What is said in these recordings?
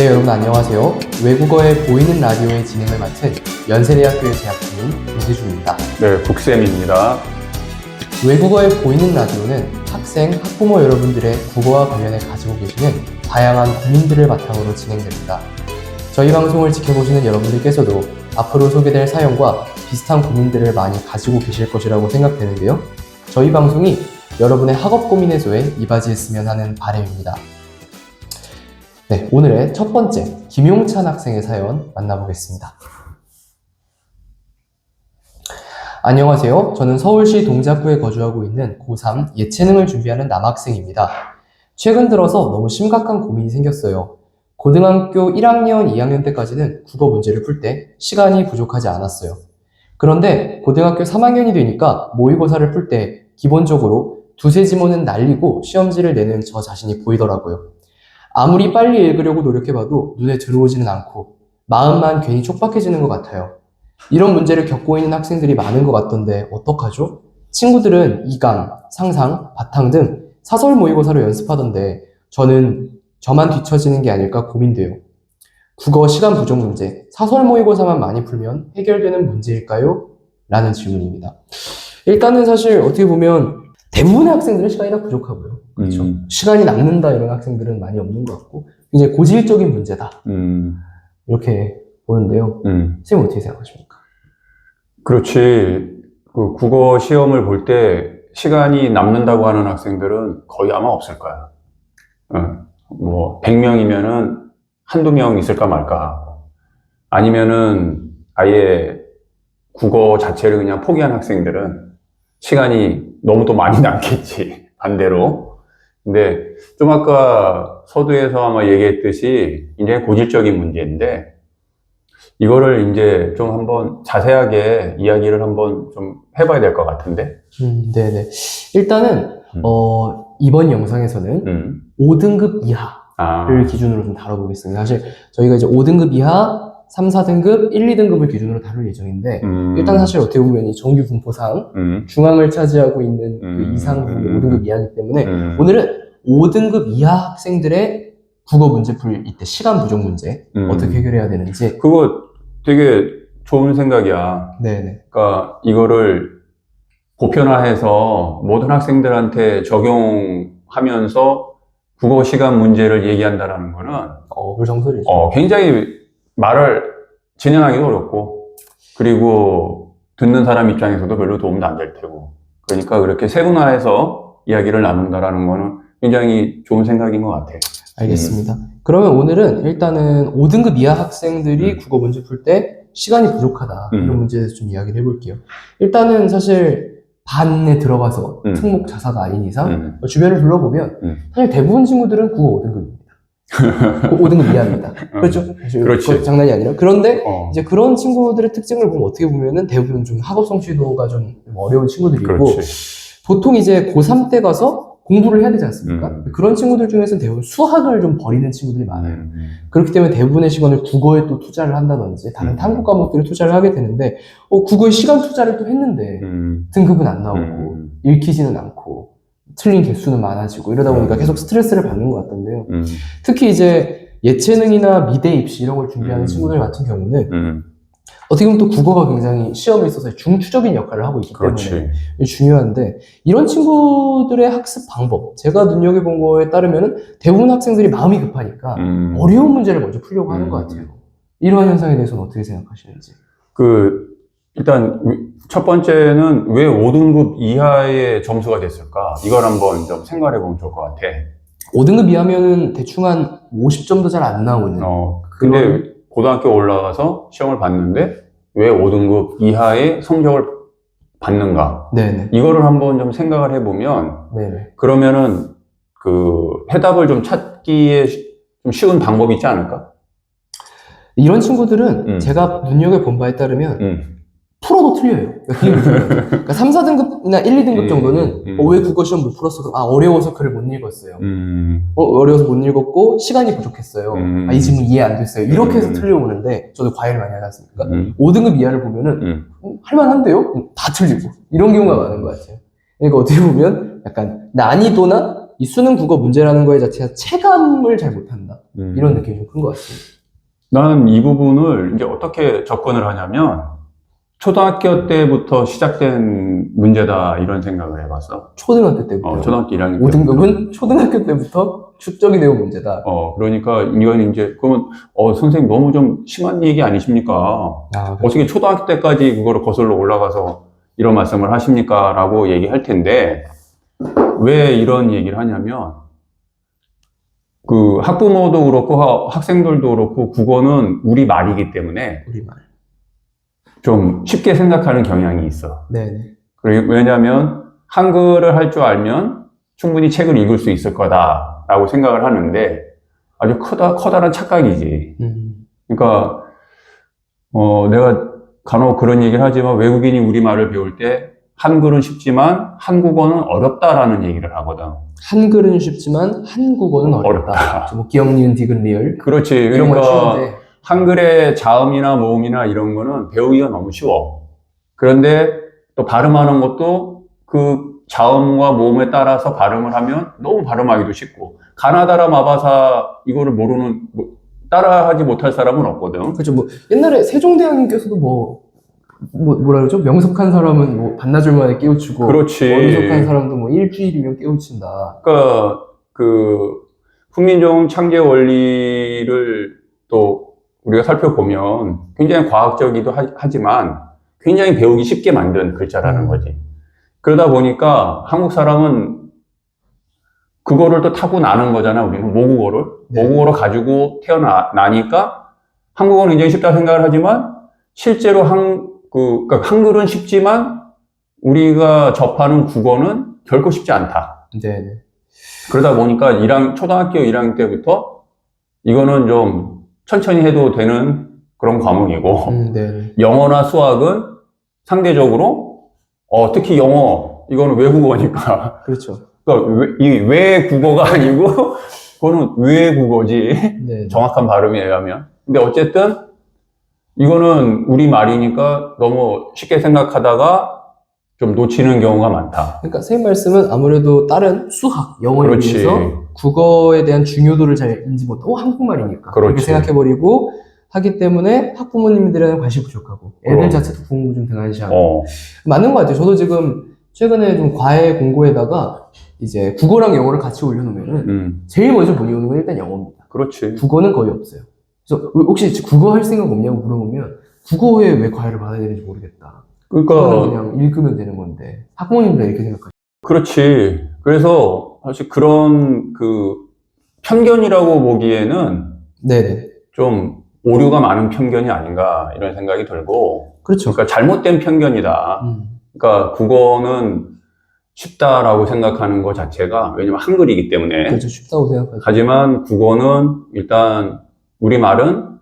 네, 여러분 안녕하세요. 외국어의 보이는 라디오의 진행을 맡은 연세대학교에 재학 중인 이세준입니다. 네, 국쌤입니다. 외국어의 보이는 라디오는 학생, 학부모 여러분들의 국어와 관련해 가지고 계시는 다양한 고민들을 바탕으로 진행됩니다. 저희 방송을 지켜보시는 여러분들께서도 앞으로 소개될 사연과 비슷한 고민들을 많이 가지고 계실 것이라고 생각되는데요. 저희 방송이 여러분의 학업 고민 해소에 이바지했으면 하는 바람입니다. 네, 오늘의 첫 번째 김용찬 학생의 사연 만나보겠습니다. 안녕하세요. 저는 서울시 동작구에 거주하고 있는 고3 예체능을 준비하는 남학생입니다. 최근 들어서 너무 심각한 고민이 생겼어요. 고등학교 1학년, 2학년 때까지는 국어 문제를 풀 때 시간이 부족하지 않았어요. 그런데 고등학교 3학년이 되니까 모의고사를 풀 때 기본적으로 두세 지문은 날리고 시험지를 내는 저 자신이 보이더라고요. 아무리 빨리 읽으려고 노력해봐도 눈에 들어오지는 않고 마음만 괜히 촉박해지는 것 같아요. 이런 문제를 겪고 있는 학생들이 많은 것 같던데 어떡하죠? 친구들은 이강, 상상, 바탕 등 사설 모의고사로 연습하던데 저만 뒤처지는 게 아닐까 고민돼요. 국어 시간 부족 문제, 사설 모의고사만 많이 풀면 해결되는 문제일까요? 라는 질문입니다. 일단은 사실 어떻게 보면 대부분의 학생들은 시간이 다 부족하고요. 그렇죠. 시간이 남는다 이런 학생들은 많이 없는 것 같고 이제 고질적인 문제다. 이렇게 보는데요. 선생님 어떻게 생각하십니까? 그렇지. 그 국어 시험을 볼 때 시간이 남는다고 하는 학생들은 거의 아마 없을 거야. 뭐 100명이면은 한두 명 있을까 말까. 아니면은 아예 국어 자체를 그냥 포기한 학생들은 시간이 너무 또 많이 남겠지. 반대로. 근데 좀 아까 서두에서 아마 얘기했듯이 굉장히 고질적인 문제인데 이거를 이제 좀 한번 자세하게 이야기를 한번 좀 해봐야 될 것 같은데. 네네. 일단은 이번 영상에서는 5등급 이하를 기준으로 좀 다뤄보겠습니다. 사실 저희가 이제 5등급 이하, 3, 4등급, 1, 2등급을 기준으로 다룰 예정인데 일단 사실 어떻게 보면 이 정규 분포상 중앙을 차지하고 있는 그 이상급이 5등급 이하이기 때문에 오늘은 5등급 이하 학생들의 국어 문제 풀 때 시간 부족 문제 어떻게 해결해야 되는지. 그거 되게 좋은 생각이야. 네네. 그러니까 이거를 보편화해서 모든 학생들한테 적용하면서 국어 시간 문제를 얘기한다라는 거는 불정설이죠. 굉장히 말을 진행하기도 어렵고 그리고 듣는 사람 입장에서도 별로 도움도 안 될 테고 그러니까 그렇게 세분화해서 이야기를 나눈다라는 거는 굉장히 좋은 생각인 것 같아요. 알겠습니다. 그러면 오늘은 일단은 5등급 이하 학생들이 국어 문제 풀 때 시간이 부족하다 이런 문제에 대해서 좀 이야기를 해볼게요. 일단은 사실 반에 들어가서 특목 자사가 아닌 이상 주변을 둘러보면 사실 대부분 친구들은 국어 5등급입니다. 5등급 이하입니다. 그렇죠? 그렇지. 장난이 아니라. 그런데 이제 그런 친구들의 특징을 보면 어떻게 보면은 대부분 좀 학업 성취도가 좀 어려운 친구들이고 그렇지. 보통 이제 고3 때 가서 공부를 해야 되지 않습니까? 그런 친구들 중에서는 대부분 수학을 좀 버리는 친구들이 많아요. 그렇기 때문에 대부분의 시간을 국어에 또 투자를 한다든지 다른 탐구 과목들에 투자를 하게 되는데 국어에 시간 투자를 또 했는데 등급은 안 나오고 읽히지는 않고 틀린 개수는 많아지고 이러다 보니까 계속 스트레스를 받는 것 같던데요. 특히 이제 예체능이나 미대 입시 이런 걸 준비하는 친구들 같은 경우는 어떻게 보면 또 국어가 굉장히 시험에 있어서 중추적인 역할을 하고 있기 때문에 중요한데 이런 친구들의 학습 방법 제가 눈여겨본 거에 따르면 대부분 학생들이 마음이 급하니까 어려운 문제를 먼저 풀려고 하는 것 같아요. 이러한 현상에 대해서는 어떻게 생각하시는지? 일단 첫 번째는 왜 5등급 이하의 점수가 됐을까? 이걸 한번 좀 생각해 보면 좋을 것 같아. 5등급 이하면은 대충 한 50점도 잘 안 나오는. 근데 고등학교 올라가서 시험을 봤는데 왜 5등급 이하의 성적을 받는가? 네네. 이거를 한번 좀 생각을 해보면 네네. 그러면은 그 해답을 좀 찾기에 좀 쉬운 방법이 있지 않을까? 이런 친구들은 제가 눈여겨본 바에 따르면 풀어도 틀려요. 그러니까 3, 4등급이나 1, 2등급 정도는 왜 국어 시험 못 풀었어? 어려워서 글을 못 읽었어요. 어려워서 못 읽었고 시간이 부족했어요. 이 질문 이해 안 됐어요. 이렇게 해서 틀려오는데 저도 과외를 많이 하지 않습니까? 5등급 이하를 보면은 할만한데요? 다 틀리고 이런 경우가 많은 것 같아요. 그러니까 어떻게 보면 약간 난이도나 이 수능 국어 문제라는 거에 자체가 체감을 잘 못한다. 이런 느낌이 좀 큰 것 같습니다. 나는 이 부분을 이제 어떻게 접근을 하냐면, 초등학교 때부터 시작된 문제다, 이런 생각을 해봤어. 초등학교 때부터. 초등학교 1학년 때부터. 5등급은 초등학교 때부터 축적이 되어 문제다. 그러니까 이건 이제, 그러면, 선생님 너무 좀 심한 얘기 아니십니까? 어떻게 초등학교 때까지 그거를 거슬러 올라가서 이런 말씀을 하십니까? 라고 얘기할 텐데, 왜 이런 얘기를 하냐면, 그 학부모도 그렇고 학생들도 그렇고 국어는 우리 말이기 때문에 우리말. 좀 쉽게 생각하는 경향이 있어. 네네. 왜냐하면 한글을 할 줄 알면 충분히 책을 읽을 수 있을 거다라고 생각을 하는데 아주 커다란 착각이지. 그러니까 내가 간혹 그런 얘기를 하지만 외국인이 우리말을 배울 때 한글은 쉽지만 한국어는 어렵다라는 얘기를 하거든. 한글은 쉽지만 한국어는 어렵다. 뭐 기억, 니은, 디귿, 리을. 그렇지. 이런 건 그러니까 쉬운데. 한글의 자음이나 모음이나 이런 거는 배우기가 너무 쉬워. 그런데 또 발음하는 것도 그 자음과 모음에 따라서 발음을 하면 너무 발음하기도 쉽고, 가나다라 마바사 이거를 모르는, 따라하지 못할 사람은 없거든. 그렇죠. 뭐 옛날에 세종대왕님께서도 뭐라 그러죠? 명석한 사람은 뭐 반나절 만에 깨우치고, 그렇지. 어리석한 사람도 뭐 일주일이면 깨우친다. 그러니까 그 훈민정 창제 원리를 또 우리가 살펴보면 굉장히 과학적이기도 하지만 굉장히 배우기 쉽게 만든 글자라는 거지. 그러다 보니까 한국 사람은 그거를 또 타고 나는 거잖아. 우리는 모국어를. 네. 모국어를 가지고 태어나니까 한국어는 굉장히 쉽다 생각을 하지만 실제로 그러니까 한글은 쉽지만 우리가 접하는 국어는 결코 쉽지 않다. 네. 그러다 보니까 초등학교 1학년 때부터 이거는 좀 천천히 해도 되는 그런 과목이고, 네. 영어나 수학은 상대적으로, 특히 영어, 이거는 외국어니까. 그렇죠. 그러니까 이 외국어가 아니고, 그거는 외국어지. 네. 정확한 발음에 의하면. 근데 어쨌든, 이거는 우리 말이니까 너무 쉽게 생각하다가 좀 놓치는 경우가 많다. 그러니까 선생님 말씀은 아무래도 다른 수학, 영어에 그렇지. 비해서 국어에 대한 중요도를 잘 인지 못하고 한국말이니까 그렇게 그렇지. 생각해버리고 하기 때문에 학부모님들에는 관심이 부족하고 애들 그럼. 자체도 공부 좀 등한시하고 맞는 것 같아요. 저도 지금 최근에 좀 과외 공고에다가 이제 국어랑 영어를 같이 올려놓으면은 제일 먼저 문의오는 건 일단 영어입니다. 그렇지. 국어는 거의 없어요. 그래서 혹시 국어 할 생각 없냐고 물어보면 국어에 왜 과외를 받아야 되는지 모르겠다. 그러니까 그냥 읽으면 되는 건데 학부모님들 이렇게 생각하죠. 그렇지. 그래서 사실 그런 그 편견이라고 보기에는 네네. 좀 오류가 많은 편견이 아닌가 이런 생각이 들고, 그렇죠. 그러니까 잘못된 편견이다. 그러니까 국어는 쉽다라고 생각하는 것 자체가, 왜냐면 한글이기 때문에. 그렇죠. 쉽다고 생각하죠. 하지만 국어는 일단 우리말은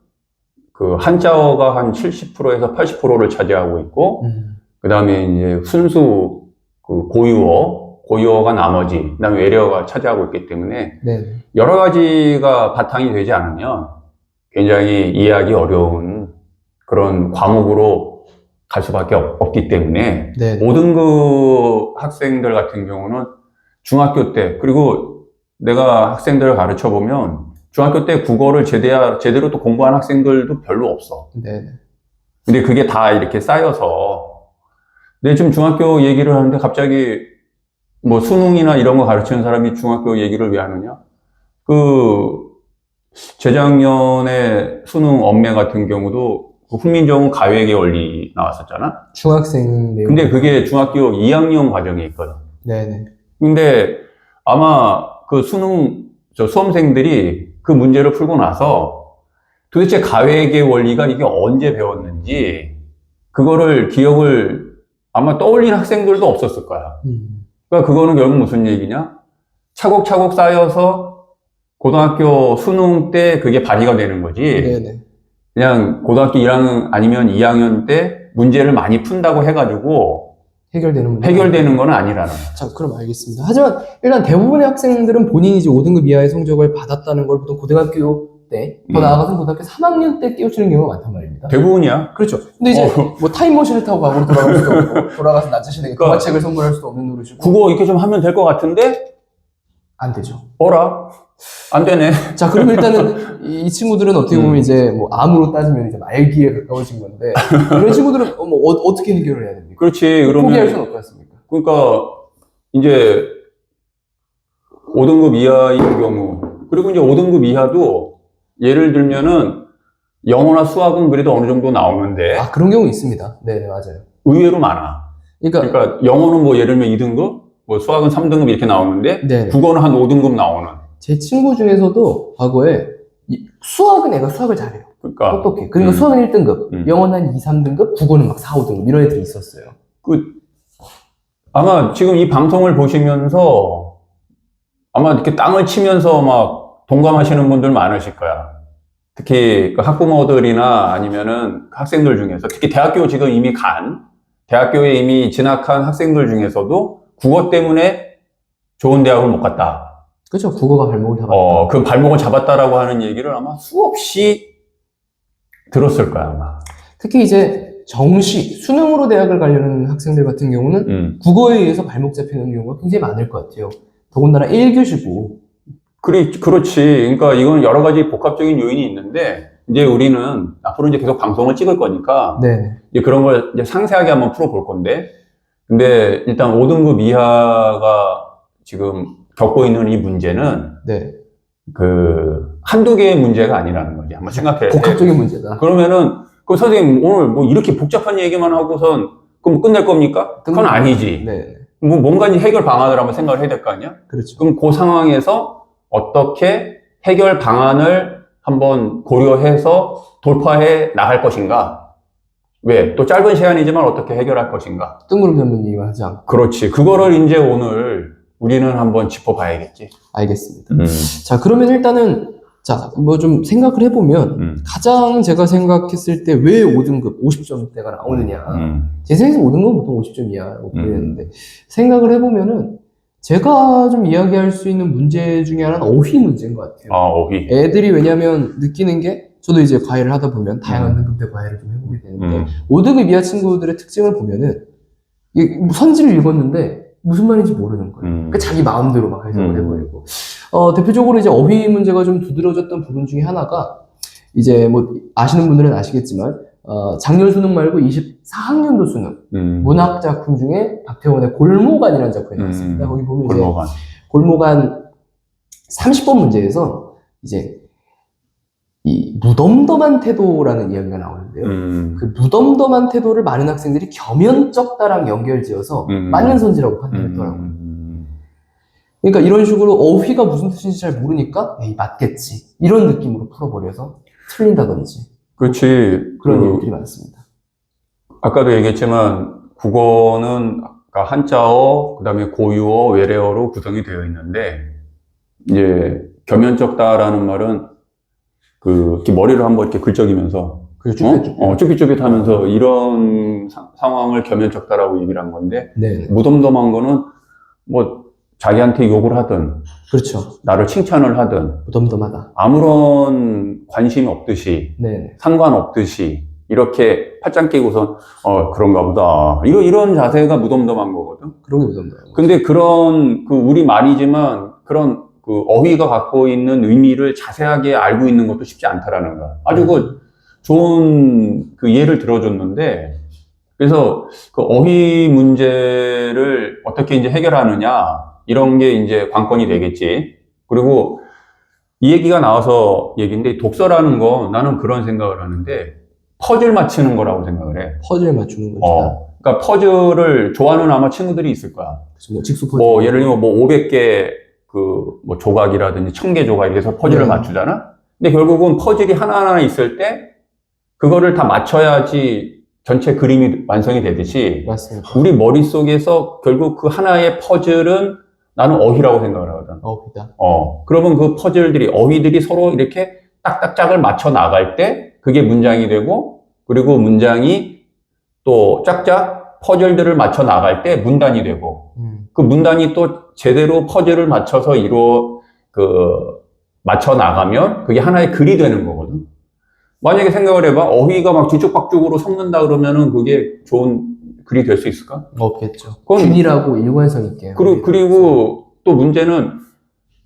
그 한자어가 한 70%에서 80%를 차지하고 있고, 그 다음에 이제 순수 그 고유어가 나머지, 그 다음에 외래어가 차지하고 있기 때문에 네. 여러 가지가 바탕이 되지 않으면 굉장히 이해하기 어려운 그런 과목으로 갈 수밖에 없기 때문에 네. 5등급 학생들 같은 경우는 중학교 때, 그리고 내가 학생들을 가르쳐 보면 중학교 때 국어를 제대로 또 공부한 학생들도 별로 없어. 네. 근데 그게 다 이렇게 쌓여서, 근데 지금 중학교 얘기를 하는데 갑자기 뭐 수능이나 이런 거 가르치는 사람이 중학교 얘기를 왜 하느냐? 재작년에 수능 엄매 같은 경우도 훈민정음 가외계 원리 나왔었잖아? 중학생 내용. 근데 그게 중학교 2학년 과정에 있거든. 네네. 근데 아마 그 수험생들이 그 문제를 풀고 나서 도대체 가외계 원리가 이게 언제 배웠는지 그거를 기억을 아마 떠올린 학생들도 없었을 거야. 그러니까 그거는 결국 무슨 얘기냐? 차곡차곡 쌓여서 고등학교 수능 때 그게 발휘가 되는 거지. 네네. 그냥 고등학교 1학년 아니면 2학년 때 문제를 많이 푼다고 해가지고 해결되는 건 아니라는 거야. 자, 그럼 알겠습니다. 하지만 일단 대부분의 학생들은 본인이 이제 5등급 이하의 성적을 받았다는 걸 보통 고등학교 때, 더 나아가서 고등학교 3학년 때 깨우치는 경우가 많단 말입니다. 대부분이야. 그렇죠. 근데 이제 뭐 타임머신을 타고 과거로 돌아갈 수도 없고, 돌아가서 나자신에게 동화책을 선물할 수도 없는 노릇이고. 국어 이렇게 좀 하면 될 것 같은데 안 되죠. 어라? 안 되네. 자, 그럼 일단은 이 친구들은 어떻게 보면 이제 뭐 암으로 따지면 이제 말기에 가까워진 건데 이런 친구들은 어떻게 해결을 해야 됩니까? 그렇지. 포기할 그러면, 수는 없지 않습니까? 그러니까, 이제, 5등급 이하인 경우, 그리고 이제 5등급 이하도, 예를 들면은, 영어나 수학은 그래도 어느 정도 나오는데, 아, 그런 경우 있습니다. 네, 맞아요. 의외로 많아. 그러니까, 영어는 뭐 예를 들면 2등급, 뭐 수학은 3등급 이렇게 나오는데, 네. 국어는 한 5등급 나오는. 제 친구 중에서도 과거에 수학은 애가 수학을 잘해요. 그러니까. 똑똑해. 그러니까 수학은 1등급, 영어는 한 2, 3등급, 국어는 막 4, 5등급 이런 애들이 있었어요. 아마 지금 이 방송을 보시면서, 아마 이렇게 땅을 치면서 막 동감하시는 분들 많으실 거야. 특히 그 학부모들이나 아니면은 학생들 중에서, 특히 대학교 지금 이미 대학교에 이미 진학한 학생들 중에서도 국어 때문에 좋은 대학을 못 갔다. 그렇죠. 국어가 발목을 잡았다. 그 발목을 잡았다라고 하는 얘기를 아마 수없이 들었을 거야, 아마. 특히 이제 정시, 수능으로 대학을 가려는 학생들 같은 경우는 국어에 의해서 발목 잡히는 경우가 굉장히 많을 것 같아요. 더군다나 1교시고. 그렇지. 그러니까 이건 여러 가지 복합적인 요인이 있는데, 이제 우리는 앞으로 이제 계속 방송을 찍을 거니까, 네. 이제 그런 걸 이제 상세하게 한번 풀어볼 건데, 근데 일단 5등급 이하가 지금 겪고 있는 이 문제는, 네. 한두 개의 문제가 아니라는 거지. 한번 생각해. 복합적인 문제다. 그러면은, 선생님 오늘 뭐 이렇게 복잡한 얘기만 하고선, 그럼 끝낼 겁니까? 그건 아니지. 네. 뭔가 해결 방안을 한번 생각을 해야 될 거 아니야? 그렇죠. 그럼 그 상황에서 어떻게 해결 방안을 한번 고려해서 돌파해 나갈 것인가? 왜? 또 짧은 시간이지만 어떻게 해결할 것인가? 뜬구름 잡는 얘기만 하지 않고. 그렇지. 그거를 이제 오늘 우리는 한번 짚어봐야겠지. 알겠습니다. 자, 그러면 일단은, 자, 뭐 좀 생각을 해보면, 가장 제가 생각했을 때 왜 5등급, 50점대가 나오느냐. 제 생각에서 5등급은 보통 50점이야. 그랬는데, 생각을 해보면은, 제가 좀 이야기할 수 있는 문제 중에 하나는 어휘 문제인 것 같아요. 어휘. 애들이 왜냐면 느끼는 게, 저도 이제 과외를 하다 보면 다양한 등급대 과외를 좀 해보게 되는데, 5등급 이하 친구들의 특징을 보면은, 선지를 읽었는데, 무슨 말인지 모르는 거예요. 그러니까 자기 마음대로 막 해석을 해버리고. 대표적으로 이제 어휘 문제가 좀 두드러졌던 부분 중에 하나가, 이제 뭐, 아시는 분들은 아시겠지만, 작년 수능 말고 24학년도 수능, 문학 작품 중에 박태원의 골모간이라는 작품이 나왔습니다. 거기 보면 골모간. 이제, 골모간 30번 문제에서, 이제, 이 무덤덤한 태도라는 이야기가 나오는데요. 그 무덤덤한 태도를 많은 학생들이 겸연쩍다랑 연결지어서 맞는 선지라고 판단했더라고요. 그러니까 이런 식으로 어휘가 무슨 뜻인지 잘 모르니까 에이 맞겠지 이런 느낌으로 풀어버려서 틀린다든지. 그렇지. 그런 일들이 많습니다. 아까도 얘기했지만 국어는 아까 한자어, 그다음에 고유어, 외래어로 구성이 되어 있는데 이제 겸연쩍다라는 말은 이렇게 머리를 한번 이렇게 긁적이면서 쭈삣쭈삣 하면서 이런 상황을 겸연쩍다라고 얘기를 한 건데, 네. 무덤덤한 거는 뭐 자기한테 욕을 하든, 그렇죠. 나를 칭찬을 하든, 무덤덤하다. 아무런 관심이 없듯이, 네. 상관없듯이 이렇게 팔짱 끼고선 그런가 보다 이런 자세가 무덤덤한 거거든. 그런 게 무덤덤한 거. 근데 그런 우리 말이지만 그런 어휘가 갖고 있는 의미를 자세하게 알고 있는 것도 쉽지 않다라는 거야. 아주 좋은 예를 들어줬는데, 그래서 어휘 문제를 어떻게 이제 해결하느냐, 이런 게 이제 관건이 되겠지. 그리고 이 얘기가 나와서 얘기인데, 독서라는 거 나는 그런 생각을 하는데, 퍼즐 맞추는 거라고 생각을 해. 퍼즐 맞추는 거죠. 그러니까 퍼즐을 좋아하는 아마 친구들이 있을 거야. 뭐 직수 퍼즐. 예를 들면 500개 조각이라든지 1000개 조각 이렇게 해서 퍼즐을 맞추잖아? 근데 결국은 퍼즐이 하나하나 있을 때, 그거를 다 맞춰야지 전체 그림이 완성이 되듯이, 맞습니다. 우리 머릿속에서 결국 그 하나의 퍼즐은 나는 어휘라고 생각을 하거든. 어휘다. 그러면 그 퍼즐들이, 어휘들이 서로 이렇게 딱딱짝을 맞춰 나갈 때, 그게 문장이 되고, 그리고 문장이 또 짝짝 퍼즐들을 맞춰 나갈 때 문단이 되고, 그 문단이 또 제대로 퍼즐을 맞춰서 맞춰 나가면 그게 하나의 글이 되는 거거든. 만약에 생각을 해봐. 어휘가 막 뒤죽박죽으로 섞는다 그러면은 그게 좋은 글이 될 수 있을까? 없겠죠. 균일하고 일관성 있게. 그리고 또 문제는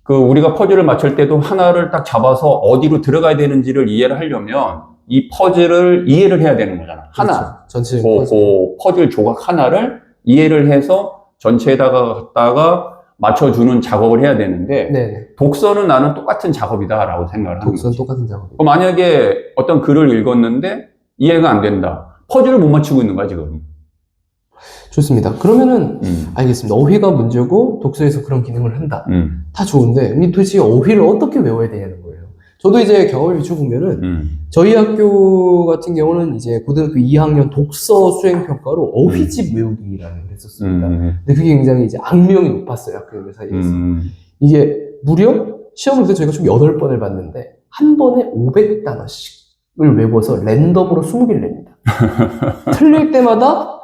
그 우리가 퍼즐을 맞출 때도 하나를 딱 잡아서 어디로 들어가야 되는지를 이해를 하려면 이 퍼즐을 이해를 해야 되는 거잖아. 하나. 그렇죠. 전체 그 퍼즐 조각 하나를 이해를 해서 전체에다가 갖다가 맞춰주는 작업을 해야 되는데 네. 독서는 나는 똑같은 작업이다라고 생각을 하는 독서는 거지. 똑같은 작업이. 만약에 어떤 글을 읽었는데 이해가 안 된다. 퍼즐을 못 맞추고 있는 거야 지금. 좋습니다. 그러면은 알겠습니다. 어휘가 문제고 독서에서 그런 기능을 한다. 다 좋은데 도대체 어휘를 어떻게 외워야 되냐는 거예요. 저도 이제 경험을 비춰보면은 저희 학교 같은 경우는 이제 고등학교 2학년 독서 수행 평가로 어휘집 외우기라는 걸 했었습니다. 근데 그게 굉장히 이제 악명이 높았어요. 학교 사이에서. 이게 무려 시험을 그때 저희가 총 8번을 봤는데 한 번에 500단어씩을 외워서 랜덤으로 20개를 냅니다. 틀릴 때마다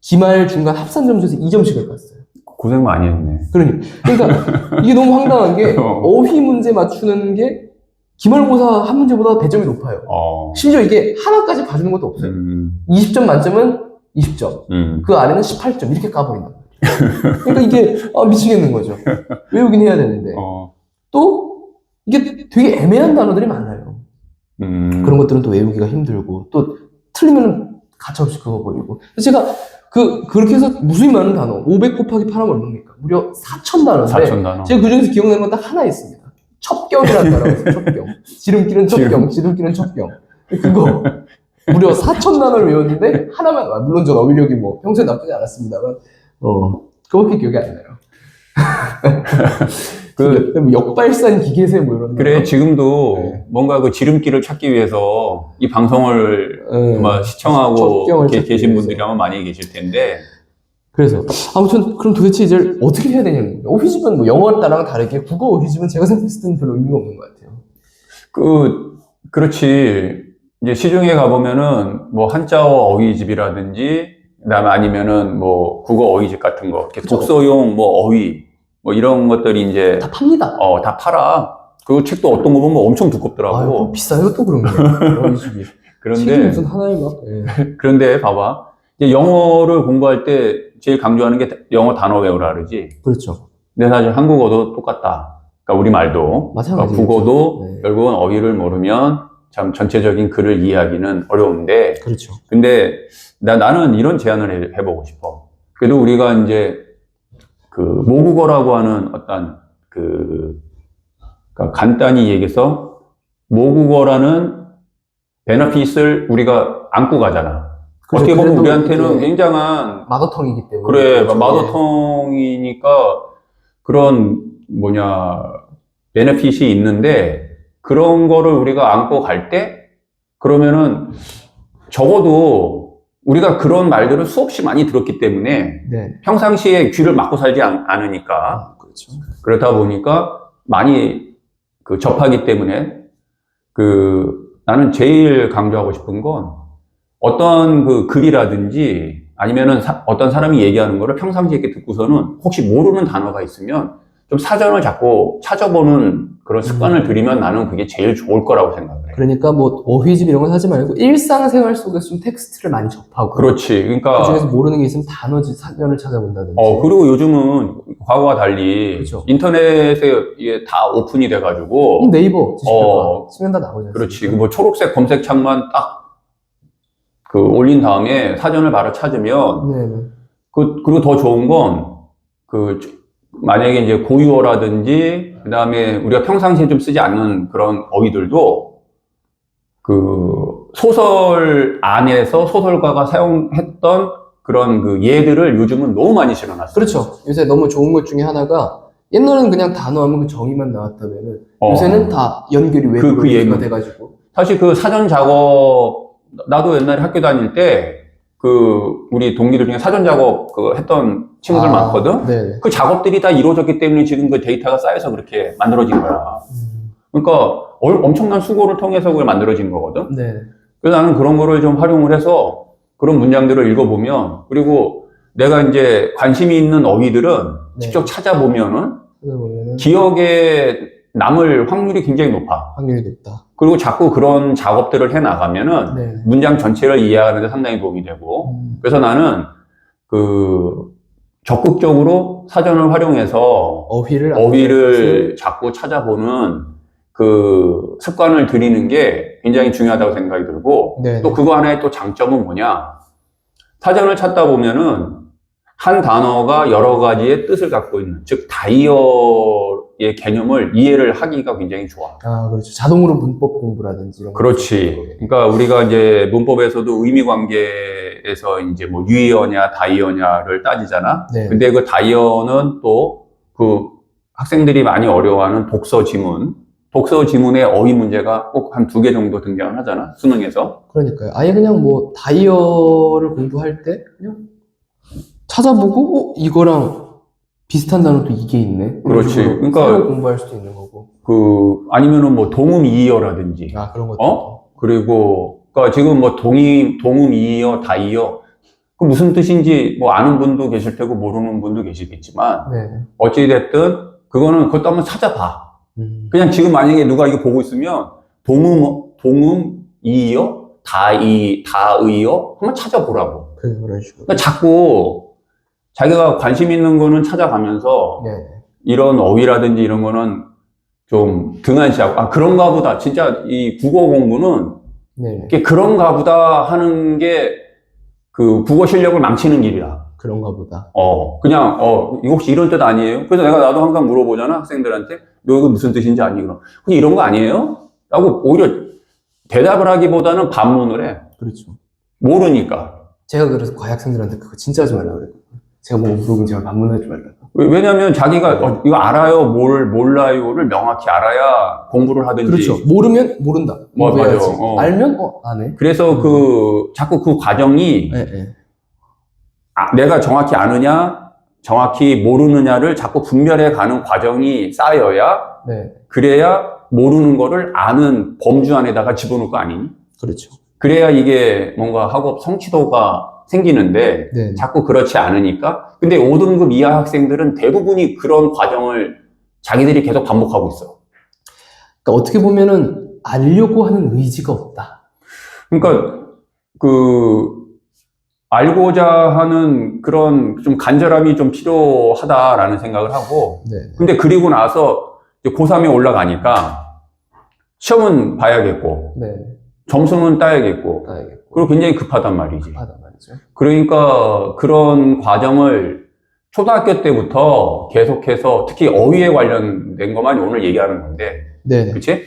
기말 중간 합산 점수에서 2점씩을 봤어요. 고생 많이 했네. 그러니까 이게 너무 황당한 게 어휘 문제 맞추는 게 기말고사 한 문제보다 배점이 높아요. 심지어 이게 하나까지 봐주는 것도 없어요. 20점 만점은 20점. 그 아래는 18점 이렇게 까버린단 말이에요. 그러니까 이게 미치겠는 거죠. 외우긴 해야 되는데 또 이게 되게 애매한 단어들이 많아요. 그런 것들은 또 외우기가 힘들고 또 틀리면 가차없이 그거 버리고. 제가 그렇게 해서 무수히 많은 단어 500 곱하기 8하면 얼마입니까? 무려 4,000단어인데 4,000단어. 제가 그 중에서 기억나는 건 딱 하나 있습니다. 첩경이라는 단어가 있어요. 첩경. 지름길은 첩경, 지름길은 첩경. 그거 무려 4,000단어를 외웠는데 하나만, 물론 전 어휘력이 뭐 평소에 나쁘지 않았습니다만 그거밖에 기억이 안 나요. 역발산 기계세 뭐 이런 그래 거. 지금도 네. 뭔가 그 지름길을 찾기 위해서 이 방송을 아마 시청하고 첩경을 찾기 계신 위해서. 분들이 아마 많이 계실 텐데 그래서 아무튼 그럼 도대체 이제 어떻게 해야 되냐는 거예요. 어휘집은 뭐 영어랑 다르게 국어 어휘집은 제가 생각했을 때는 별로 의미가 없는 것 같아요. 그렇지. 이제 시중에 가보면은 뭐 한자어 어휘집이라든지 그다음에 아니면은 뭐 국어 어휘집 같은 거, 이렇게 그쵸. 독서용 뭐 어휘 뭐 이런 것들이 이제 다 팝니다. 다 팔아. 그 책도 어떤 거 보면 엄청 두껍더라고. 아유, 비싸요 또 그런 게. 어휘집이. 책이 그런데 무슨 하나에 막. 예. 그런데 봐봐. 이제 영어를 공부할 때 제일 강조하는 게 영어 단어 외우라 그러지. 그렇죠. 근데 사실 한국어도 똑같다. 그러니까 우리말도. 마찬가지죠. 그러니까 국어도 네. 결국은 어휘를 모르면 참 전체적인 글을 이해하기는 어려운데. 그렇죠. 근데 나는 이런 제안을 해보고 싶어. 그래도 우리가 이제 그 모국어라고 하는 어떤 그러니까 간단히 얘기해서 모국어라는 베너핏을 우리가 안고 가잖아. 그렇죠. 어떻게 보면 그래도 우리한테는 이제 굉장한 마더텅이기 때문에. 그래 그렇죠. 마더텅이니까 그런 베너핏이 있는데 그런 거를 우리가 안고 갈 때 그러면은 적어도 우리가 그런 말들을 수없이 많이 들었기 때문에 네. 평상시에 귀를 막고 살지 않으니까 그렇죠. 그렇다 보니까 많이 접하기 때문에 나는 제일 강조하고 싶은 건 어떤 글이라든지 아니면은 어떤 사람이 얘기하는 거를 평상시에 이렇게 듣고서는 혹시 모르는 단어가 있으면 좀 사전을 자꾸 찾아보는 그런 습관을 들이면 나는 그게 제일 좋을 거라고 생각을 해. 그러니까 뭐 어휘집 이런 건 하지 말고 일상생활 속에서 좀 텍스트를 많이 접하고. 그렇지. 그러니까 그중에서 모르는 게 있으면 단어지 사전을 찾아본다든지. 그리고 요즘은 과거와 달리 그렇죠. 인터넷에 이게 다 오픈이 돼가지고 네이버 지식백과 치면 다 나오지 않습니까? 그렇지. 뭐 초록색 검색창만 딱 올린 다음에 사전을 바로 찾으면 네. 그리고 더 좋은 건 만약에 이제 고유어라든지 그다음에 우리가 평상시에 좀 쓰지 않는 그런 어휘들도 소설 안에서 소설가가 사용했던 그런 예들을 요즘은 너무 많이 실어놨어요. 그렇죠. 요새 너무 좋은 것 중에 하나가 옛날에는 그냥 단어하면 그 정의만 나왔다면은 요새는 다 연결이 외부로 얘기가 돼가지고. 사실 사전 작업 나도 옛날에 학교 다닐 때 우리 동기들 중에 사전 작업 했던 친구들 많거든. 네. 그 작업들이 다 이루어졌기 때문에 지금 그 데이터가 쌓여서 그렇게 만들어진 거야. 그러니까 엄청난 수고를 통해서 그게 만들어진 거거든. 네. 그래서 나는 그런 거를 좀 활용을 해서 그런 문장들을 읽어보면 그리고 내가 이제 관심이 있는 어휘들은 직접 찾아보면은 기억에 남을 확률이 굉장히 높아. 확률이 높다. 그리고 자꾸 그런 작업들을 해 나가면은 문장 전체를 이해하는 데 상당히 도움이 되고 그래서 나는 적극적으로 사전을 활용해서 어휘를 자꾸 찾아보는 그 습관을 들이는 게 굉장히 중요하다고 생각이 들고, 네네. 또 그거 하나의 또 장점은 뭐냐? 사전을 찾다 보면은 한 단어가 여러 가지의 뜻을 갖고 있는, 즉 다이어의 개념을 이해를 하기가 굉장히 좋아. 아, 그렇죠. 자동으로 문법 공부라든지 이런 거. 그렇지. 그러니까 우리가 이제 문법에서도 의미 관계에서 이제 뭐 유의어냐 다이어냐를 따지잖아. 네. 근데 그 다이어는 또 그 학생들이 많이 어려워하는 독서 지문. 독서 지문의 어휘 문제가 꼭 한 2개 정도 등장을 하잖아. 수능에서. 그러니까요. 아예 그냥 뭐 다이어를 공부할 때 그냥 찾아보고 이거랑 비슷한 단어도 이게 있네. 그렇지. 그러니까 새로 공부할 수도 있는 거고. 아니면은 뭐 동음이의어라든지. 아, 그런 것도. 그리고 그러니까 지금 뭐 동음이의어, 다이어 그 무슨 뜻인지 뭐 아는 분도 계실 테고 모르는 분도 계시겠지만 네. 어찌됐든 그것도 한번 찾아봐. 그냥 지금 만약에 누가 이거 보고 있으면 동음이의어, 다의어 한번 찾아보라고. 그런 식으로. 그러니까 자꾸 자기가 관심 있는 거는 찾아가면서 네. 이런 어휘라든지 이런 거는 좀 등한시하고, 아, 그런가 보다. 진짜 이 국어 공부는 네. 이게 그런가 보다 하는 게 그 국어 실력을 망치는 길이야. 그런가 보다. 그냥, 이거 혹시 이런 뜻 아니에요? 그래서 나도 항상 물어보잖아, 학생들한테. 너 이거 무슨 뜻인지 아니? 그럼. 그냥 이런 거 아니에요? 라고 오히려 대답을 하기보다는 반문을 해. 그렇죠. 모르니까. 제가 그래서 과학생들한테 그거 진짜 하지 말라고 그랬거든요. 제가 뭐 물어보면 제가 반문하지 말라고. 왜냐면 자기가 이거 알아요, 몰라요를 명확히 알아야 공부를 하든지. 그렇죠. 모르면 모른다. 맞아. 알면 안 해. 그래서 자꾸 그 과정이 네. 내가 정확히 아느냐, 정확히 모르느냐를 자꾸 분별해 가는 과정이 쌓여야, 네. 그래야 모르는 거를 아는 범주 안에다가 집어넣을 거 아니니? 그렇죠. 그래야 이게 뭔가 학업 성취도가 생기는데 네. 자꾸 그렇지 않으니까. 근데 5등급 이하 학생들은 대부분이 그런 과정을 자기들이 계속 반복하고 있어. 그러니까 어떻게 보면은 알려고 하는 의지가 없다. 그러니까 알고자 하는 그런 좀 간절함이 좀 필요하다라는 생각을 하고. 네. 근데 그리고 나서 이제 고3에 올라가니까 시험은 봐야겠고, 네. 점수는 따야겠고, 알겠고. 그리고 굉장히 급하단 말이지. 하단 말이죠. 그러니까 그런 과정을 초등학교 때부터 계속해서 특히 어휘에 관련된 것만 오늘 얘기하는 건데, 네. 그치?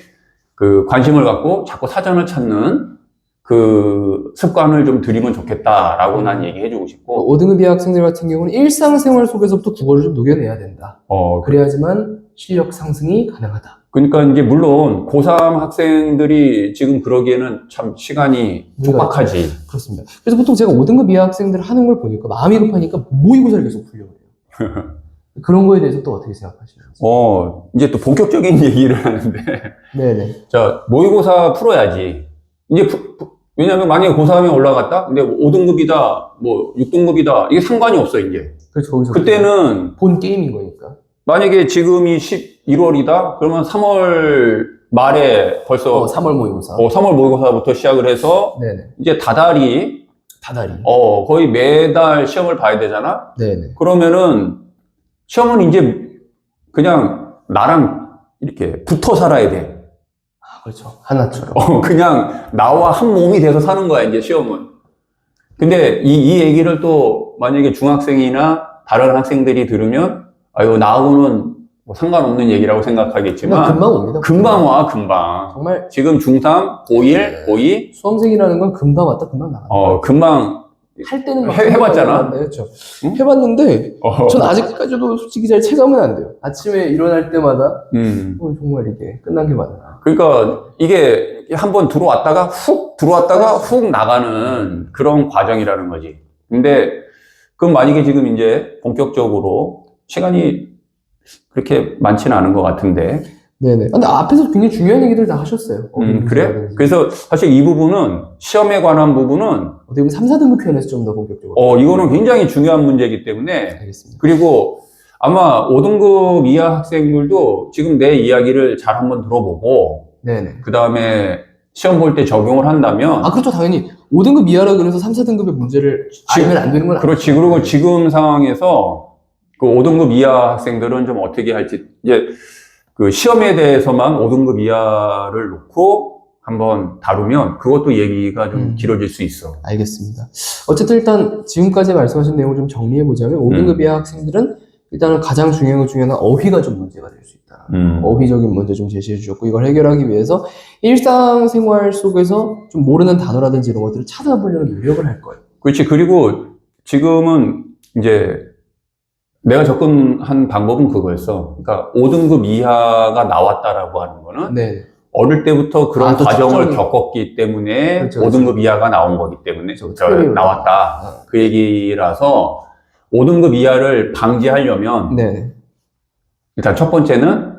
그 관심을 갖고 자꾸 사전을 찾는 그 습관을 좀 들이면 좋겠다라고 난 얘기해주고 싶고. 5등급 이하 학생들 같은 경우는 일상생활 속에서부터 국어를 좀 녹여내야 된다. 그래야지만 실력 상승이 가능하다. 그러니까 이제 물론 고3 학생들이 지금 그러기에는 참 시간이 촉박하지. 그렇습니다. 그래서 보통 제가 5등급 이하 학생들 하는 걸 보니까 마음이 급하니까 모의고사를 계속 풀려고 해요. 그런 거에 대해서 또 어떻게 생각하시는지. 이제 또 본격적인 얘기를 하는데. 네네. 자, 모의고사 풀어야지. 이제 왜냐면 만약에 고3에 올라갔다? 근데 5등급이다, 뭐 6등급이다. 이게 상관이 없어, 이제. 그렇죠. 거기서 그때는 본 게임인 거니까. 만약에 지금이 11월이다? 그러면 3월 말에 벌써 3월 모의고사. 3월 모의고사부터 시작을 해서 네네. 이제 다달이 거의 매달 시험을 봐야 되잖아? 네네. 그러면은 시험은 이제 그냥 나랑 이렇게 붙어 살아야 돼. 그렇죠. 하나처럼. 그냥 나와 한 몸이 돼서 사는 거야, 이제 시험은. 근데 이 얘기를 또 만약에 중학생이나 다른 학생들이 들으면, 아유, 나하고는 뭐 상관없는 얘기라고 생각하겠지만. 금방 옵니다. 금방 와, 금방. 정말. 지금 중3, 고1, 고2. 수험생이라는 건 금방 왔다, 금방 나간다. 금방. 할 때는 막 해봤잖아. 그렇죠. 응? 해봤는데, 전 아직까지도 솔직히 잘 체감은 안 돼요. 아침에 일어날 때마다, 정말 이게 끝난 게 맞나. 그러니까 이게 한번 들어왔다가 훅 나가는 그런 과정이라는 거지. 근데 그럼 만약에 지금 이제 본격적으로 시간이 그렇게 많지는 않은 것 같은데. 네네. 근데 앞에서 굉장히 중요한 얘기들 다 하셨어요. 그래? 그래서 사실 이 부분은 시험에 관한 부분은 어떻게 보면 3, 4등급 편에서 좀 더 본격적으로. 이거는 굉장히 중요한 문제이기 때문에. 알겠습니다. 그리고 아마 5등급 이하 학생들도 지금 내 이야기를 잘 한번 들어보고. 네네. 그 다음에 시험 볼 때 적용을 한다면. 그렇죠. 당연히 5등급 이하라 그래서 3, 4등급의 문제를 알면 안 되는 건 아니죠. 그렇지. 그리고 지금 상황에서 그 5등급 이하 학생들은 좀 어떻게 할지, 이제 그 시험에 대해서만 5등급 이하를 놓고 한번 다루면 그것도 얘기가 좀 길어질 수 있어. 알겠습니다. 어쨌든 일단 지금까지 말씀하신 내용을 좀 정리해보자면 5등급 이하 학생들은 일단은 가장 중요한 어휘가 좀 문제가 될 수 있다. 어휘적인 문제 좀 제시해 주셨고 이걸 해결하기 위해서 일상생활 속에서 좀 모르는 단어라든지 이런 것들을 찾아보려는 노력을 할 거예요. 그렇지. 그리고 지금은 이제 내가 접근한 방법은 그거였어. 그러니까 5등급 이하가 나왔다라고 하는 거는 네. 어릴 때부터 그런 또 과정을 특정이- 겪었기 때문에 그렇죠, 5등급 이하가 나온 거기 때문에 특별히 나왔다. 그 얘기라서 5등급 이하를 방지하려면 네. 일단 첫 번째는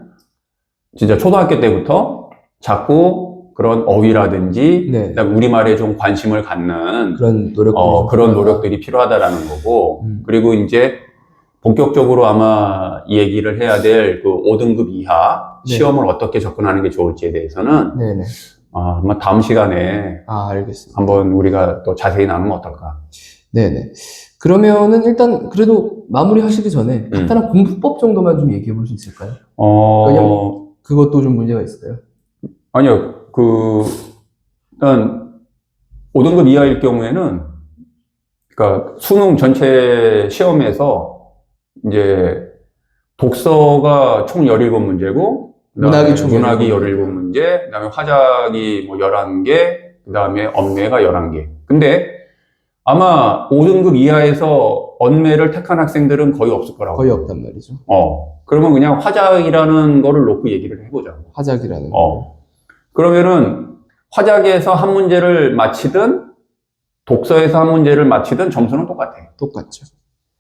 진짜 초등학교 때부터 자꾸 그런 어휘라든지 네. 그다음에 우리말에 좀 관심을 갖는 그런 노력들이 좀 그런 필요하다. 노력들이 필요하다라는 거고 그리고 이제 본격적으로 아마 이 얘기를 해야 될 그 5등급 이하 네. 시험을 어떻게 접근하는 게 좋을지에 대해서는 네네. 아마 다음 시간에 알겠습니다. 한번 우리가 또 자세히 나누면 어떨까? 네네. 그러면은 일단 그래도 마무리 하시기 전에 간단한 공부법 정도만 좀 얘기해 볼 수 있을까요? 왜냐면 그것도 좀 문제가 있어요. 아니요. 일단 5등급 이하일 경우에는 그러니까 수능 전체 시험에서 이제 독서가 총 17문제고 문학이 총 문학이 17 17문제, 그다음에 화작이 뭐 11개, 그다음에 언매가 11개. 근데 아마 5등급 이하에서 언매를 택한 학생들은 거의 없을 거라고. 거의 없단 말이죠. 그러면 그냥 화작이라는 거를 놓고 얘기를 해보자. 화작이라는 거. 그러면은 화작에서 한 문제를 맞히든 독서에서 한 문제를 맞히든 점수는 똑같아. 똑같죠.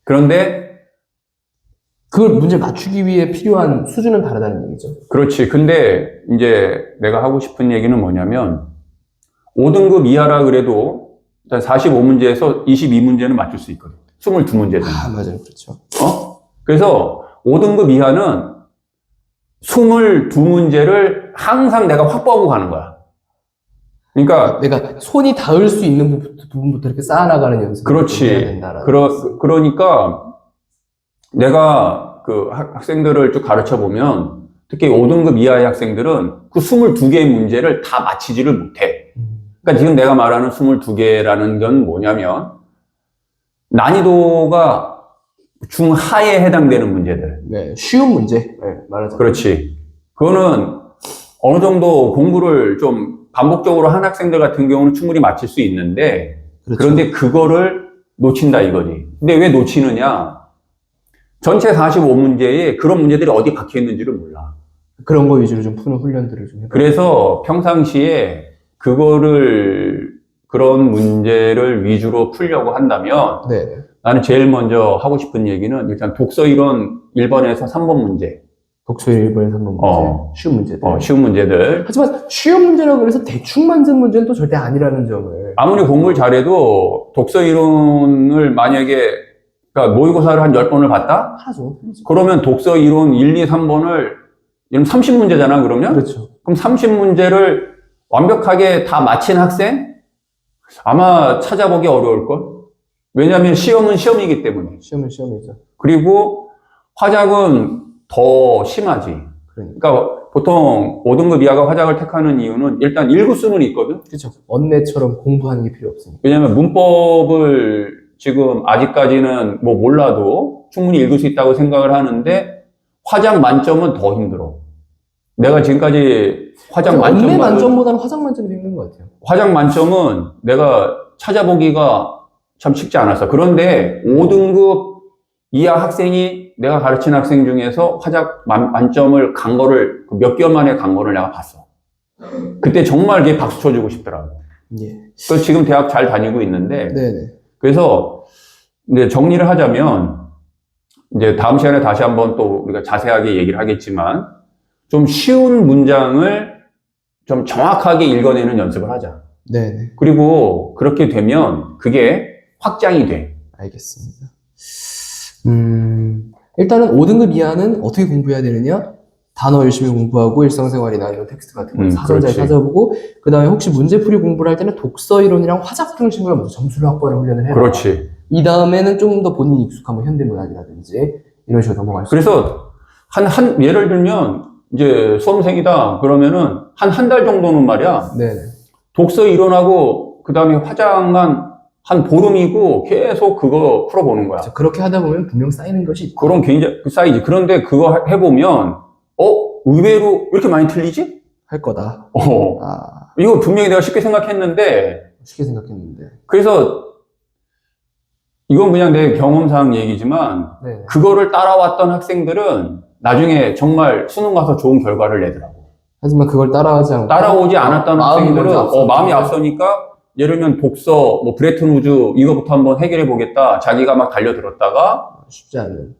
그런데 그걸 문제 맞추기 위해 필요한 수준은 다르다는 얘기죠. 그렇지. 근데 이제 내가 하고 싶은 얘기는 뭐냐면 5등급 이하라 그래도 일단 45문제에서 22문제는 맞출 수 있거든. 22문제잖아. 맞아요. 그렇죠. 그래서 5등급 이하는 22문제를 항상 내가 확보하고 가는 거야. 그러니까 내가 손이 닿을 수 있는 부분부터 이렇게 쌓아나가는 연습을 해야 그렇지. 된다라는 그러니까 내가 그 학생들을 쭉 가르쳐 보면 특히 5등급 이하의 학생들은 그 22개의 문제를 다 맞히지를 못해. 그러니까 지금 내가 말하는 22개라는 건 뭐냐면 난이도가 중하에 해당되는 문제들. 네, 쉬운 문제. 네, 말하자면. 그렇지. 그거는 어느 정도 공부를 좀 반복적으로 한 학생들 같은 경우는 충분히 맞힐 수 있는데 그렇죠. 그런데 그거를 놓친다 이거지. 근데 왜 놓치느냐? 전체 45문제에 그런 문제들이 어디 박혀 있는지를 몰라. 그런 거 위주로 좀 푸는 훈련들을 좀 해봐요. 그래서 평상시에 그런 문제를 위주로 풀려고 한다면 네. 나는 제일 먼저 하고 싶은 얘기는 일단 독서 이론 1번에서 3번 문제. 독서 1번에서 3번 문제. 쉬운 문제들. 쉬운 문제들. 하지만 쉬운 문제라고 해서 대충 만든 문제는 또 절대 아니라는 점을. 아무리 공부를 잘해도 독서 이론을 만약에 그러니까 모의고사를 한 10번을 봤다? 하나 정도 틀리죠. 그러면 독서 이론 1, 2, 3번을 30문제잖아 그러면? 그렇죠. 그럼 30문제를 완벽하게 다 마친 학생? 아마 찾아보기 어려울걸? 왜냐하면 시험은 시험이기 때문에. 시험은 시험이죠. 그리고 화작은 더 심하지. 그러니까 보통 5등급 이하가 화작을 택하는 이유는 일단 읽을 수는 있거든? 그렇죠. 언내처럼 공부하는 게 필요 없으니까. 왜냐하면 문법을 지금 아직까지는 뭐 몰라도 충분히 읽을 수 있다고 생각을 하는데 화작 만점은 더 힘들어. 내가 지금까지 화작 언내 만점보다는 화작 만점이 더 힘든 것 같아요. 화작 만점은 내가 찾아보기가 참 쉽지 않았어. 그런데 5등급 이하 학생이 내가 가르친 학생 중에서 화작 만점을 간 거를 몇 개월 만에 간 거를 내가 봤어. 그때 정말 걔 박수 쳐주고 싶더라고. 예. 그래서 지금 대학 잘 다니고 있는데 네네. 그래서 이제 정리를 하자면 이제 다음 시간에 다시 한번 또 우리가 자세하게 얘기를 하겠지만 좀 쉬운 문장을 좀 정확하게 읽어내는 연습을 하자. 네네. 그리고 그렇게 되면 그게 확장이 돼. 알겠습니다. 일단은 5등급 이하는 어떻게 공부해야 되느냐? 단어 열심히 공부하고 일상생활이나 이런 텍스트 같은 거 사전 잘 그렇지. 찾아보고 그 다음에 혹시 문제풀이 공부를 할 때는 독서 이론이랑 화작 중심으로 먼저 점수를 확보하는 훈련을 해라. 그렇지. 이 다음에는 좀 더 본인이 익숙한 뭐 현대문학이라든지 이런 식으로 넘어갈 수 그래서 예를 들면 이제 수험생이다 그러면은 한 달 정도는 말이야. 네네. 독서 일어나고 그 다음에 화장만 한 보름이고 계속 그거 풀어보는 거야. 그렇게 하다 보면 분명 쌓이는 것이 있고. 그런 굉장히 쌓이지. 그런데 그거 해보면 의외로 이렇게 많이 틀리지? 할 거다. 이거 분명히 내가 쉽게 생각했는데 쉽게 생각했는데. 그래서 이건 그냥 내 경험상 얘기지만 네. 그거를 따라왔던 학생들은 나중에 정말 수능 가서 좋은 결과를 내더라고. 하지만 그걸 따라하지 않고 따라오지 않았던 학생들은 마음이 앞서니까. 앞서니까 예를 들면 독서, 뭐 브레튼 우즈 이거부터 한번 해결해 보겠다. 자기가 막 달려들었다가 쉽지 않은.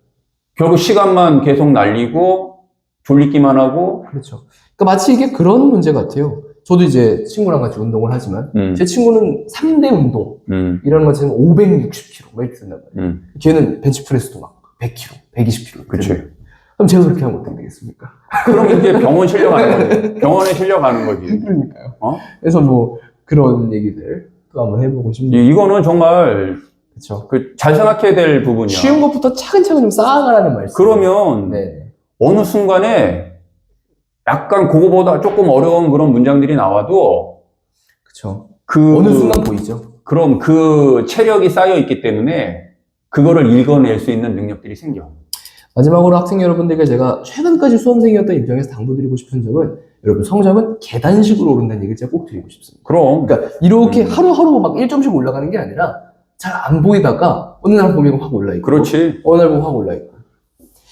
결국 시간만 계속 날리고 졸리기만 하고. 그렇죠. 그러니까 마치 이게 그런 문제 같아요. 저도 이제 친구랑 같이 운동을 하지만 제 친구는 3대 운동 이런 거 지금 560kg 막 이렇게 된단 말이에요. 걔는 벤치프레스도 막 100kg, 120kg. 그렇지. 그럼 제가 그렇게 하면 어떻게 되겠습니까? 그럼 이제 병원 실려가는 거지. 병원에 실려가는 거지. 그러니까요. 그래서 뭐 그런 얘기들 또 한번 해보고 싶네요. 이거는 정말 그렇죠. 잘 생각해야 될 부분이야. 쉬운 것부터 차근차근 좀 쌓아가라는 말씀. 그러면 네. 어느 순간에 약간 그거보다 조금 어려운 그런 문장들이 나와도 그렇죠. 어느 순간 보이죠. 그럼 그 체력이 쌓여 있기 때문에 그거를 읽어낼 수 있는 능력들이 생겨. 마지막으로 학생 여러분들께 제가 최근까지 수험생이었던 입장에서 당부드리고 싶은 점은 여러분 성적은 계단식으로 오른다는 얘기를 제가 꼭 드리고 싶습니다. 그러니까 이렇게 하루하루 막 1점씩 올라가는 게 아니라 잘 안 보이다가 어느 날 보면 확 올라있고 그렇지. 어느 날 보면 확 올라있고.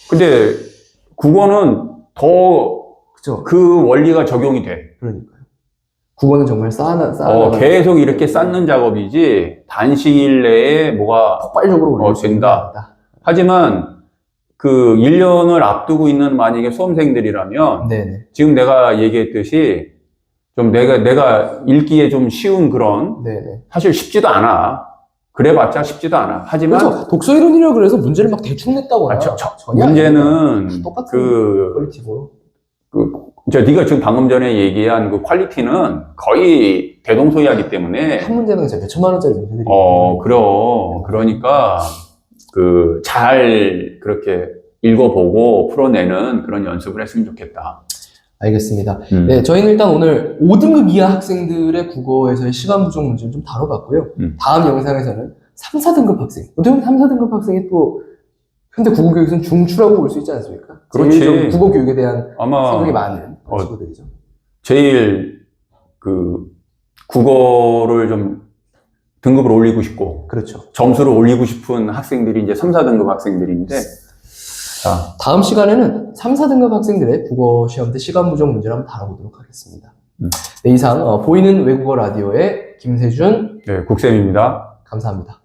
근데 국어는 더 그죠? 그 원리가 적용이 돼. 그러니까요. 국어는 정말 계속 이렇게 쌓는 작업이지 단시일 내에 뭐가 폭발적으로 올릴 수 있는 된다. 겁니다. 하지만 그 1년을 앞두고 있는 만약에 수험생들이라면 네네. 지금 내가 얘기했듯이 좀 내가 읽기에 좀 쉬운 그런 네네. 사실 쉽지도 않아. 그래봤자 쉽지도 않아. 하지만 그렇죠. 독서 이론이라 그래서 문제를 막 대충 냈다거나 전혀 문제는 아닙니다. 똑같은 퀄리티고. 네가 지금 방금 전에 얘기한 그 퀄리티는 거의 대동소이하기 때문에 한 문제는 제가 몇천만 원짜리 문제들이 그러니까 잘 그렇게 읽어보고 풀어내는 그런 연습을 했으면 좋겠다. 알겠습니다. 네, 저희는 일단 오늘 5등급 이하 학생들의 국어에서의 시간 부족 문제를 좀 다뤄봤고요. 다음 영상에서는 3, 4등급 학생. 어떻게 보면 3, 4등급 학생이 또 현대 국어교육에서는 중추라고 볼 수 있지 않습니까? 그렇지. 제일 좀 국어교육에 대한 아마 생각이 많은 친구들이죠. 제일 국어를 좀 등급을 올리고 싶고, 그렇죠. 점수를 올리고 싶은 학생들이 이제 3, 4등급 학생들인데, 자. 다음 시간에는 3, 4등급 학생들의 국어 시험 때 시간 부족 문제를 한번 다뤄보도록 하겠습니다. 네, 이상 보이는 외국어 라디오의 김세준, 네, 국쌤입니다. 감사합니다.